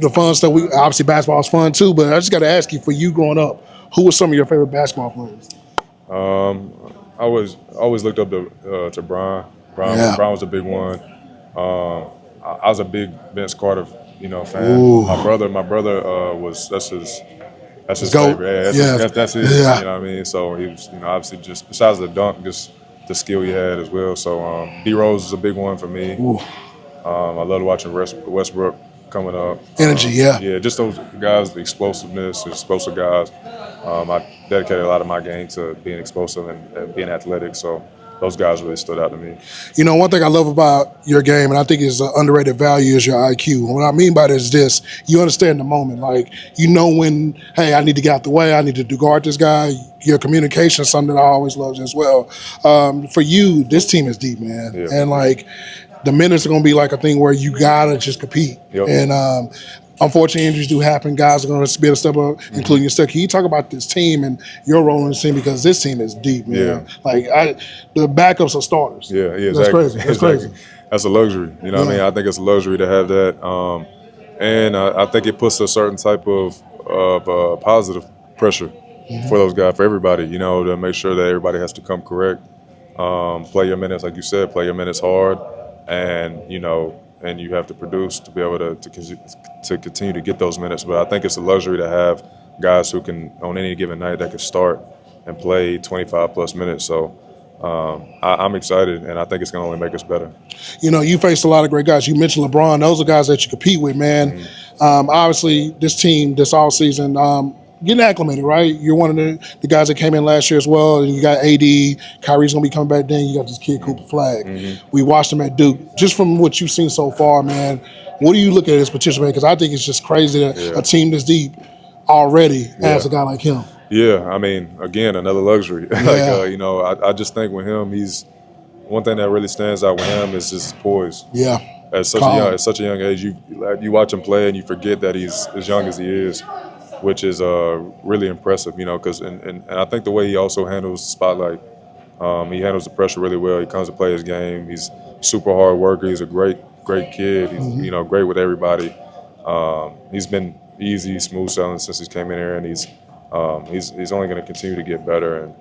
the fun stuff. We obviously basketball is fun too, but I just got to ask you, for you growing up, who were some of your favorite basketball players? I always looked up to Brian. Brian was a big one. I was a big Vince Carter, fan. Ooh. My brother that's his GOAT. favorite. Yeah, that's his. Yeah. You know what I mean? So he was, obviously just besides the dunk, just the skill he had as well. So D Rose is a big one for me. I loved watching Westbrook coming up. Energy, yeah, just those guys, the explosiveness, the explosive guys. I dedicated a lot of my game to being explosive and being athletic. So those guys really stood out to me. One thing I love about your game, and I think is an underrated value, is your IQ. What I mean by that is this: you understand the moment. Like, when, hey, I need to get out the way, I need to guard this guy. Your communication is something that I always loved as well. For you, this team is deep, man. Yeah. And, the minutes are going to be a thing where you got to just compete. Yep. And unfortunately, injuries do happen. Guys are going to be able to step up, including yourself. Can you talk about this team and your role in this team? Because this team is deep, man. Yeah. The backups are starters. Yeah, exactly. That's crazy. That's crazy. That's a luxury. You know what I mean? I think it's a luxury to have that. And I think it puts a certain type of positive pressure for those guys, for everybody, to make sure that everybody has to come correct. Play your minutes, like you said, play your minutes hard. And and you have to produce to be able to continue to get those minutes. But I think it's a luxury to have guys who can, on any given night, that can start and play 25 plus minutes. So I'm excited, and I think it's going to only make us better. You faced a lot of great guys. You mentioned LeBron. Those are guys that you compete with, man. Obviously, this team, this all season, getting acclimated, right? You're one of the guys that came in last year as well, and you got AD. Kyrie's going to be coming back then. You got this kid, Cooper Flagg. We watched him at Duke. Just from what you've seen so far, man, what do you look at his potential, man? Because I think it's just crazy that a team this deep already has a guy like him. Yeah, I mean, again, another luxury. I just think with him, one thing that really stands out with him is just his poise. Yeah. At such a young age, you watch him play and you forget that he's as young as he is, which is really impressive, because and I think the way he also handles the spotlight, he handles the pressure really well. He comes to play his game. He's super hard worker. He's a great kid. He's great with everybody. He's been easy, smooth sailing since he came in here, and he's only going to continue to get better. And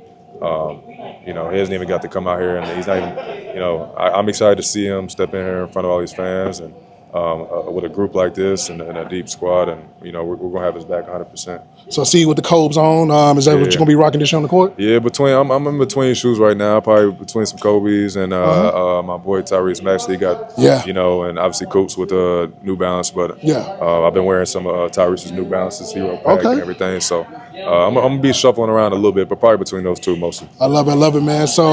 he hasn't even got to come out here, and he's not even. I'm excited to see him step in here in front of all these fans and. With a group like this and a deep squad, and we're gonna have his back 100%. So I see you with the Cobes on. Is that what you're gonna be rocking this year on the court? Yeah, I'm in between shoes right now. Probably between some Kobe's and my boy Tyrese Maxey got and obviously Coops with New Balance, but I've been wearing some Tyrese's New Balances Hero Pack and everything. So I'm gonna be shuffling around a little bit, but probably between those two mostly. I love it, man. So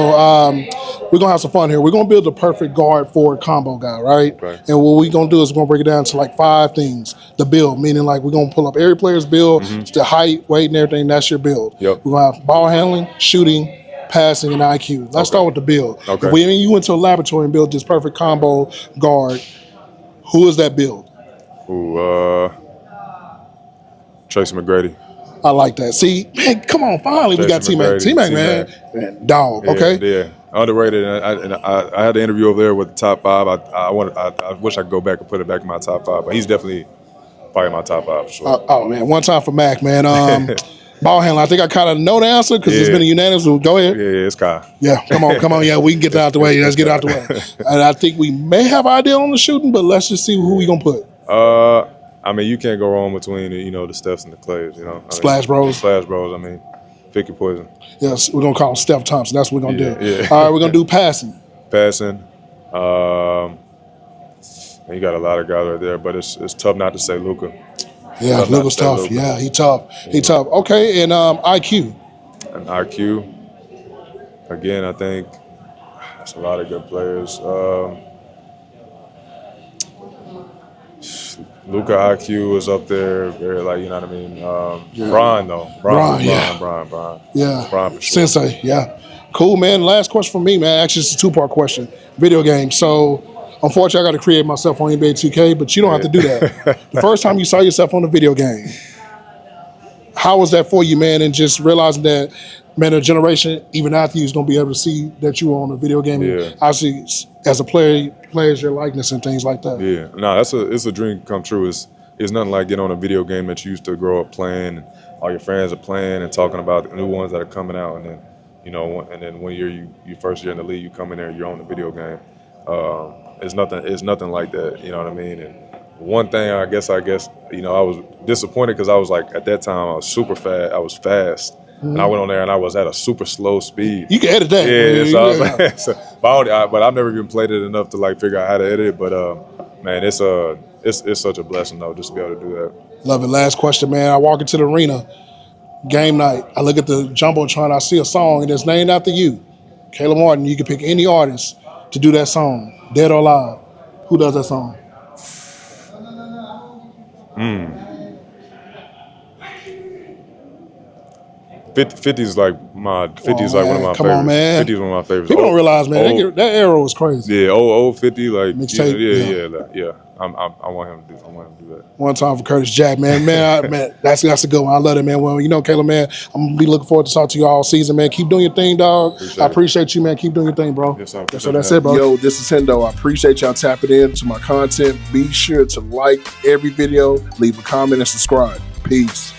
we're gonna have some fun here. We're gonna build the perfect guard forward combo guy, right? And what we're gonna do is we're gonna break it down to 5 things. The build, meaning we're gonna pull up every player's build, the height, weight, and everything. That's your build. Yep. We're gonna have ball handling, shooting, passing, and IQ. Let's start with the build. Okay. If you went to a laboratory and built this perfect combo guard, who is that build? Tracy McGrady. I like that. See, man, come on, finally we got T-Mac. T-Mac, man, dog. Okay. Yeah. Underrated, and I had the interview over there with the top 5. I wish I could go back and put it back in my top 5, but he's definitely probably my top 5 for sure. Oh man, one time for Mac, man. Ball handler. I think I kind of know the answer because it's been a unanimous. Go ahead. Yeah, it's Kyle. Yeah, come on. Yeah, we can get that out the way. Let's get it out the way. And I think we may have an idea on the shooting, but let's just see who we gonna put. I mean, you can't go wrong between the Stephs and the Clays. Splash Bros. I mean, pick your poison. Yes, we're gonna call him Steph Thompson. That's what we're gonna do. Yeah. All right, we're gonna do passing. And you got a lot of guys right there, but it's tough not to say Luka. Yeah, Luka's tough. Luka. Yeah, he tough. He tough. Okay, and IQ. And IQ. Again, I think that's a lot of good players. Luka IQ is up there, very you know what I mean. Brian though, Brian. Yeah, Brian for sure. Sensei. Yeah, cool, man. Last question for me, man. Actually, it's a 2-part question. Video game. So, unfortunately, I got to create myself on NBA 2K, but you don't have to do that. The first time you saw yourself on a video game, how was that for you, man? And just realizing that, man, a generation even after you is gonna be able to see that you were on a video game. Yeah. Obviously, as a player, players your likeness and things like that. Yeah, no, it's a dream come true. It's it's nothing like getting on a video game that you used to grow up playing, and all your friends are playing and talking about the new ones that are coming out, and then and then one year you first year in the league, you come in there, you're on the video game. It's nothing like that. You know what I mean? And one thing I guess I was disappointed because I was like at that time I was super fast. I was fast. And I went on there and I was at a super slow speed. You can edit that. Yeah, so I was like, but I've never even played it enough to like figure out how to edit it. But man, it's such a blessing though, just to be able to do that. Love it. Last question, man. I walk into the arena, game night. I look at the jumbotron. I see a song and it's named after you, Caleb Martin. You can pick any artist to do that song, dead or alive. Who does that song? 50 is like one of my favorites. Come on, man. 50 is one of my favorites. People don't realize, man, that era was crazy. Yeah, old 50, like mixtape. yeah. I want him to do that. One time for Curtis Jack, man. Man, that's a good one. I love it, man. Well, Caleb, man, I'm gonna be looking forward to talk to you all season, man. Keep doing your thing, dog. I appreciate you, man. Keep doing your thing, bro. Yes, sir. So that's it, bro. Yo, this is Hendo. I appreciate y'all tapping into my content. Be sure to like every video, leave a comment, and subscribe. Peace.